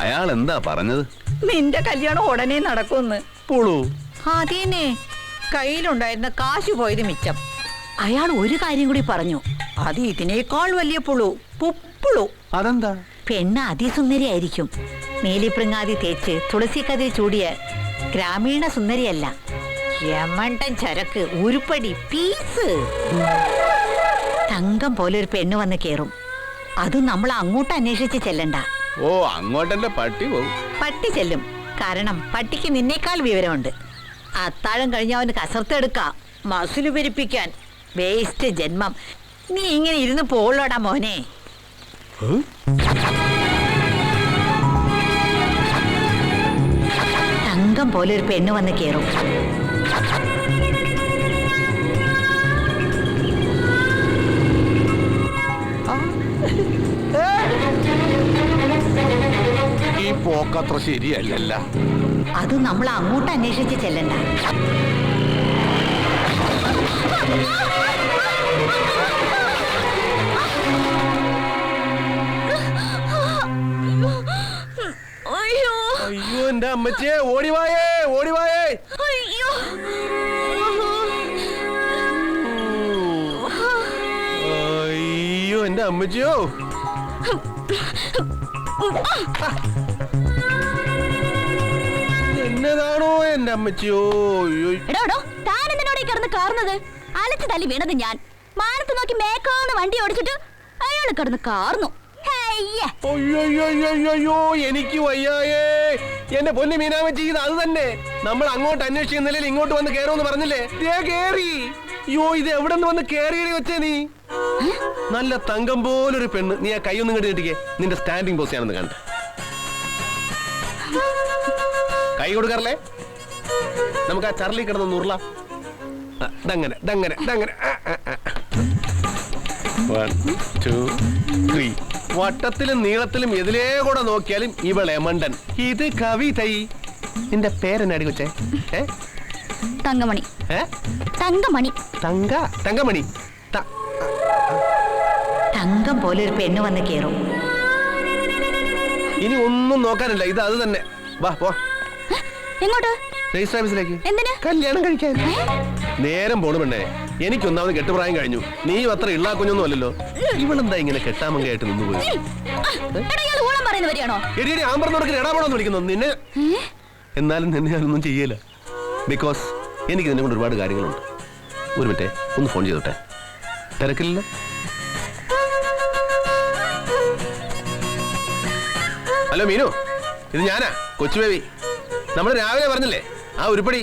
അയാൾ എന്താ പറഞ്ഞത്? നിന്റെ കല്യാണം ഉടനെ നടക്കുമെന്ന്. പുളു അതേനെ, കയ്യിലുണ്ടായിരുന്ന കാശ് പോയത് മിച്ചം. അയാൾ ഒരു കാര്യം കൂടി പറഞ്ഞു, അത് ഇതിനേക്കാൾ വലിയ പുളു, പുപ്പുളു. അതെന്താ? പെണ്ണ് അതിസുന്ദരിയായിരിക്കും. മേലിപ്രിങ്ങാതി തേച്ച് തുളസിക്കതിൽ ചൂടിയ ഗ്രാമീണ സുന്ദരിയല്ല, യമണ്ടൻ ചരക്ക്, ഉരുപ്പടി പീസ്. തങ്കം പോലെ ഒരു പെണ്ണ് വന്ന് കേറും. അതും നമ്മൾ അങ്ങോട്ട് അന്വേഷിച്ച് ചെല്ലണ്ട. ഓ, അങ്ങോട്ടെന്റെ പട്ടി പോകും. പട്ടി ചെല്ലും, കാരണം പട്ടിക്ക് നിന്നേക്കാൾ വിവരമുണ്ട്. അത്താഴം കഴിഞ്ഞ അവന് കസർത്തെടുക്കാം, മസില് പെരിപ്പിക്കാൻ. വേസ്റ്റ് ജന്മം. നീ ഇങ്ങനെ ഇരുന്ന് പോളോടാ മോനെ. തങ്കം പോലെ ഒരു പെണ്ണ് വന്ന് കേറും. ഈ പോക്കത്ര ശരിയല്ലല്ല. അത് നമ്മൾ അങ്ങോട്ട് അന്വേഷിച്ച് ചെല്ലണ്ട. അയ്യോ എന്റെ അമ്മച്ചിയെ, ഓടിവായേ ഓടിവായേ. അയ്യോ എന്റെ അമ്മച്ചിയോ. എന്നതാണോ എന്റെ അമ്മച്ചിയോ. കിടന്ന് കാർന്നത് അലച്ചു തല്ലി വീണത് ഞാൻ. മാനത്ത് നോക്കി മേക്കാന്ന് വണ്ടി ഓടിച്ചിട്ട് അയാൾ കിടന്ന് കാർന്നു. അയ്യോ എനിക്ക് വയ്യായേ. എന്റെ പൊന്നു മീനാമച്ചി, ഇത് അത് തന്നെ. നമ്മൾ അങ്ങോട്ട് അന്വേഷിക്കുന്ന നിലയിൽ ഇങ്ങോട്ട് വന്ന് കേറുമെന്ന് പറഞ്ഞില്ലേ? കേറി. അയ്യോ, ഇത് എവിടെ നിന്ന് വന്ന് കേറിയടി വെച്ചേ നീ? നല്ല തങ്കം പോലൊരു പെണ്ണ്. നീ ആ കൈയൊന്നും കണ്ടു കിട്ടിക്കേ. നിന്റെ സ്റ്റാൻഡിങ് പോസ് ആണെന്ന് കണ്ട. കൈ കൊടുക്കാറില്ലേ? നമുക്ക് ആ ചർലി കിടന്ന് ഉരുള. ദങ്ങനെ ദങ്ങനെ ദങ്ങനെ. 1 2 3. വട്ടത്തിലും നീളത്തിലും എതിലേ കൂടെ നോക്കിയാലും ഇവളെ മണ്ടൻ. ഇത് കവിതൈ. നിന്റെ പേരെന്നാടി കൊച്ചേ? തങ്കമണി. തങ്കമണി. തങ്കമണി. തങ്കം പോലെ ഒരു പെണ്ണ് വന്ന് കേറും. ഇനി ഒന്നും നോക്കാനില്ല, ഇത് അത് തന്നെ. വാ പോ. എങ്ങോട്ട്? രജിസ്റ്റർ ഓഫീസിലേക്ക്. എന്തിനാ? കല്യാണം കഴിക്കാൻ. നേരം പോണു പെണ്ണേ. എനിക്കൊന്നാമത് കെട്ടുപ്രായം കഴിഞ്ഞു. നീ അത്ര ഇള്ളാ കുഞ്ഞൊന്നും അല്ലല്ലോ. ഇവളെന്താ ഇങ്ങനെ കെട്ടാമങ്കയായിട്ട് നിന്നുപോയി? എടി ആമ്പറന്നോടൊക്കെ ഇടാപോണെന്ന് വിളിക്കുന്നു നിന്നെ. എന്നാലും നിന്നെ ഞാനൊന്നും ചെയ്യല. ബിക്കോസ് എനിക്ക് നിന്നെ കൊണ്ട് ഒരുപാട് കാര്യങ്ങളുണ്ട്. ഒരു മിനിറ്റ്, ഒന്ന് ഫോൺ ചെയ്തോട്ടെ. തിരക്കില്ല? ഹലോ മീനു, ഇത് ഞാനാ, കൊച്ചു ബേബി. നമ്മൾ രാവിലെ പറഞ്ഞില്ലേ ആ ഉരുപ്പടി?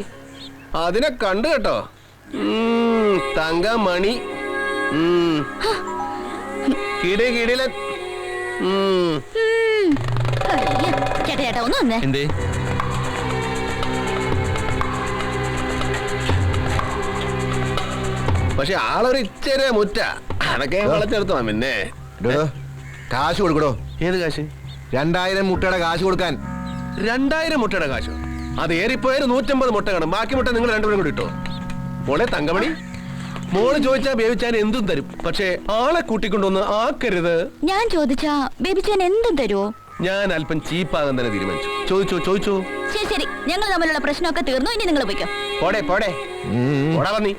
അതിനെ കണ്ടു കേട്ടോ. തങ്കമണി. കിടില. എന്തേ? പക്ഷെ ആളൊരു ഇച്ചേരെ മുറ്റ. അതൊക്കെ വളച്ചെടുത്തോ. പിന്നെ കാശ് കൊടുക്കടോ. ഏത് കാശ്? 2000 മുട്ടയുടെ കാശ് കൊടുക്കാൻ. 2000 മുട്ടയുടെ കാശോ? അത് ഏറിപ്പോയാൽ 150 മുട്ട കാണും. ബാക്കി മുട്ട നിങ്ങൾ രണ്ടുപേരും കൂടി ഇട്ടോ. മോളെ തങ്കമണി, മോള് ചോദിച്ചാ ബേബിച്ചാൻ എന്തും തരും. പക്ഷേ ആളെ കൂട്ടിക്കൊണ്ടൊന്ന് ആക്കരുത്. ഞാൻ ചോദിച്ചാ ബേബിച്ചാൻ എന്തും തരുമോ? ഞാൻ അല്പം ചീപ്പാകാൻ തന്നെ തീരുമാനിച്ചു. ചോദിച്ചോ. ശരി ശരി, ഞങ്ങൾ തമ്മിലുള്ള പ്രശ്നമൊക്കെ തീർന്നു. ഇനി നിങ്ങൾ പോയിക്കോ. പോടെ വന്നി.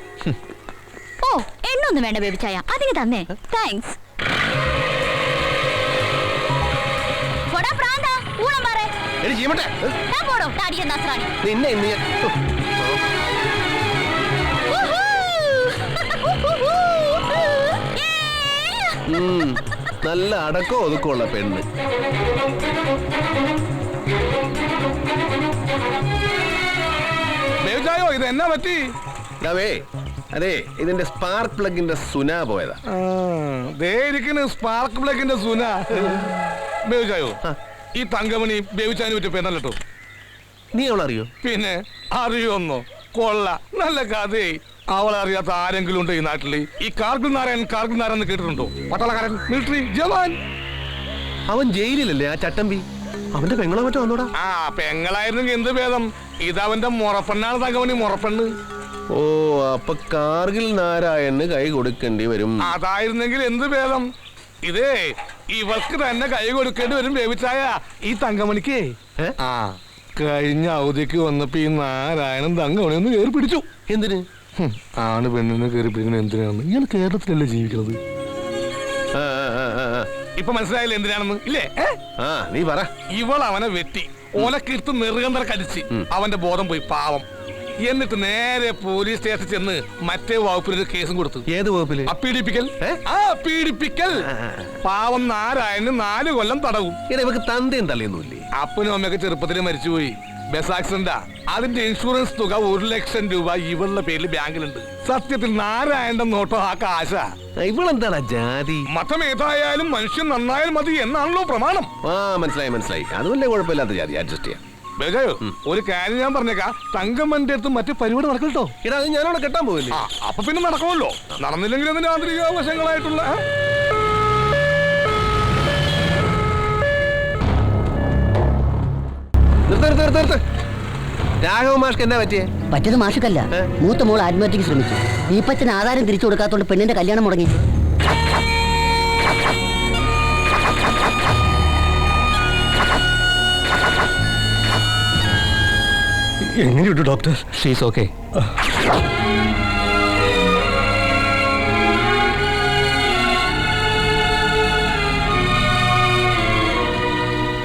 ഓ, എണ്ണൊന്നും വേണ്ട ബേബിച്ചായ, അതിന് തന്നെ. താങ്ക്സ്. നല്ല അടക്കോ ഒതുക്കമുള്ള പെണ്ണ്. ഇത് എന്നാ പറ്റി? അതെ, ഇതിന്റെ സ്പാർക്ക് പ്ലഗിന്റെ സുന പോയതാ. സ്പാർക്ക് പ്ലഗിന്റെ സുന. ബേബിച്ചായോ, ഈ തങ്കമണി ബേബിച്ചാനെ പറ്റി പെണ്ണല്ലോ. നീ അവളറിയോ? പിന്നെ അറിയോന്നോ? കൊള്ള, നല്ല കഥയായി. അവളെ അറിയാത്ത ആരെങ്കിലും ഉണ്ടോ ഈ നാട്ടില്? ഈ കാർഗിൽ നാരായൺ എന്ന് കേട്ടിട്ടുണ്ടോ? പട്ടാളക്കാരൻ, മിലിറ്ററി ജവാൻ. അവൻ ജയിലിലല്ലേ ആ ചട്ടമ്പി? അവന്റെ പെങ്ങളെ മറ്റോ വന്നോടാ. ആ, പെങ്ങളായിരുന്നെങ്കിൽ എന്ത് ഭേദം. ഇതവന്റെ മുറപ്പെണ്ണാണ് തങ്കമണി, മുറപ്പെണ്ണ്. ഓ, അപ്പൊ കാർഗിൽ നാരായണന് കൈ കൊടുക്കേണ്ടി വരും. അതായിരുന്നെങ്കിൽ എന്ത് ഭേദം. ഇതേ ഇവർക്ക് തന്നെ കൈ കൊടുക്കേണ്ടി വരും ബേബിച്ചായ. ഈ തങ്കമണിക്ക് ആ കഴിഞ്ഞ അവധിക്ക് വന്നപ്പോ ഈ നാരായണൻ തങ്കമണി ഒന്ന് കയറി പിടിച്ചു. എന്തിന്? ആണ് പെണ്ണിനെ കയറി പിടിക്കുന്നത് എന്തിനാണെന്ന്. ഇയാൾ കേരളത്തിലല്ലേ ജീവിക്കുന്നത്? ഇപ്പൊ മനസ്സിലായില്ല എന്തിനാണെന്ന് ഇല്ലേ? നീ പറ. ഇവൾ അവനെ വെട്ടി ഓലക്കിർത്ത് നെറുകന്തര കടിച്ച് അവന്റെ ബോധം പോയി പാവം. എന്നിട്ട് നേരെ പോലീസ് സ്റ്റേഷനിൽ ചെന്ന് മറ്റേ വകുപ്പിലൊരു കേസും കൊടുത്തു. ഏത് വകുപ്പില്? പീഡിപ്പിക്കൽ. പീഡിപ്പിക്കൽ. പാവം നാരായണന് 4 കൊല്ലം തടവും. ഇവക്ക് തന്തയും തള്ളിയൊന്നുമില്ലേ? അപ്പനും അമ്മയൊക്കെ ചെറുപ്പത്തിൽ മരിച്ചുപോയി. ബസ് ആക്സിഡന്റാ. അതിന്റെ ഇൻഷുറൻസ് തുക 1 ലക്ഷം രൂപ ഇവളുടെ പേരിൽ ബാങ്കിലുണ്ട്. സത്യത്തിൽ നാരായണന്റെ നോട്ടോ ആ കാശ. ഇവളെന്താടാ ജാതി? മതം ഏതായാലും മനുഷ്യൻ നന്നായാൽ മതി എന്നാണല്ലോ പ്രമാണം. മനസ്സിലായി. അതുമല്ലേ കുഴപ്പമില്ലാത്ത ജാതി. അഡ്ജസ്റ്റ് ചെയ്യാം. ബേജായോ, ഒരു കാര്യം ഞാൻ പറഞ്ഞേക്കാം. തങ്കമ്മന്റെ അടുത്ത് മറ്റു പരിപാടി നടക്കട്ടോ. ഇടാ, അത് ഞാനവിടെ കെട്ടാൻ പോവില്ലേ? അപ്പൊ പിന്നെ നടക്കുമല്ലോ. നടന്നില്ലെങ്കിൽ അതിന്റെ ആന്തരിക വശങ്ങളായിട്ടുള്ള നിർത്ത്. രാഘവ മാഷ്ക്ക് എന്താ പറ്റിയേ? പറ്റിയത് മാഷുക്കല്ല, മൂത്ത മോൾ ആത്മഹത്യക്ക് ശ്രമിച്ചു. ഈപ്പച്ചന് ആധാരം തിരിച്ചു കൊടുക്കാത്തോണ്ട് പെണ്ണിന്റെ കല്യാണം മുടങ്ങി. എങ്ങനെയുണ്ട് ഡോക്ടർ? She's okay.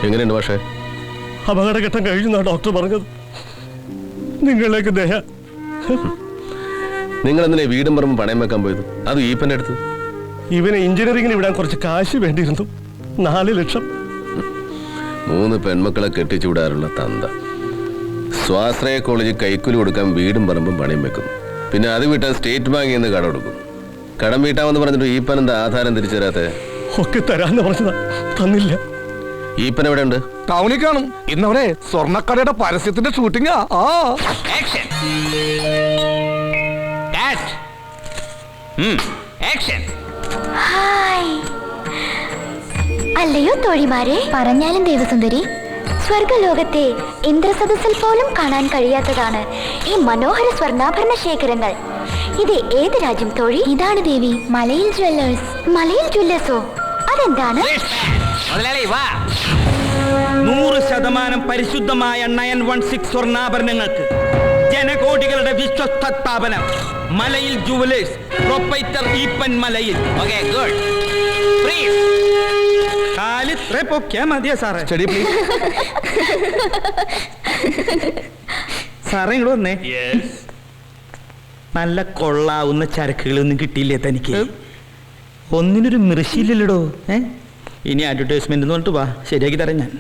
എങ്ങനെയുണ്ട് പക്ഷേ? അപകടഘട്ടം കഴിഞ്ഞാ ഡോക്ടർ പറഞ്ഞത്. നിങ്ങളിലേക്ക് ദയ. നിങ്ങൾ എന്തിനാ വീടും പറമ്പും പണയം വെക്കാൻ പോയത്? അത് ഈപ്പന്റെ അടുത്ത്. ഇവനെ എഞ്ചിനീയറിംഗിന് വിടാൻ കുറച്ച് കാശ് വേണ്ടിയിരുന്നു. 4 ലക്ഷം. 3 പെൺമക്കളെ കെട്ടിച്ചു വിടാറുള്ള തന്ത സ്വാശ്രയ കോളേജിൽ കൈക്കൂലി കൊടുക്കാൻ വീടും പറമ്പും പണയം വെക്കും. പിന്നെ അത് വിട്ടാൽ സ്റ്റേറ്റ് ബാങ്കിൽ നിന്ന് കടം കൊടുക്കും. കടം വീട്ടാമെന്ന് പറഞ്ഞിട്ട് ഈപ്പൻ എന്താ ആധാരം തിരിച്ചു തരാത്തെ? ഒക്കെ തരാന്ന് പറഞ്ഞതാ, തന്നില്ല. ഈപ്പൻ എവിടെ ഉണ്ട്? ടൗണിൽ കാണും. ഇന്നവിടെ സ്വർണ്ണക്കടയുടെ പരസ്യത്തിന്റെ ഷൂട്ടിംഗാ. അല്ലയോ തോഴിമാരെ, പറഞ്ഞാലും ദേവസുന്ദരി, സ്വർഗലോകത്തെ ഇന്ദ്രസദസ്സിൽ പോലും കാണാൻ കഴിയാത്തതാണ് ഈ മനോഹര സ്വർണ്ണാഭരണ ശേഖരങ്ങൾ. ഇത് ഏത് രാജ്യം തോഴി? ഇതാണ് ദേവി, മലയിൽ ജ്വല്ലേഴ്സ്. മലയിൽ ജ്വല്ലേഴ്സോ? അതെന്താണ്? 100% പരിശുദ്ധമായ 916 സ്വർണ്ണാഭരണങ്ങൾക്ക് ജനകോടികളുടെ വിശ്വസ്ത സ്ഥാപനം മലയിൽ ജുവലേഴ്സ്. പ്രൊപ്പറേറ്റർ ഈപ്പൻ മലയിൽ. കാലിത്ര പൊക്കിയാ മതിയാ സാറേ. സാറേ ഇങ്ങോട്ട് വന്നേ. നല്ല കൊള്ളാവുന്ന ചരക്കുകളൊന്നും കിട്ടിയില്ലേ തനിക്ക്? ഒന്നിനൊരു മൃഷിയില്ലല്ലോ. ഇനി അഡ്വർടൈസ്മെന്റ് പറഞ്ഞിട്ട് വാ, ശരിയാക്കി തരാം ഞാൻ.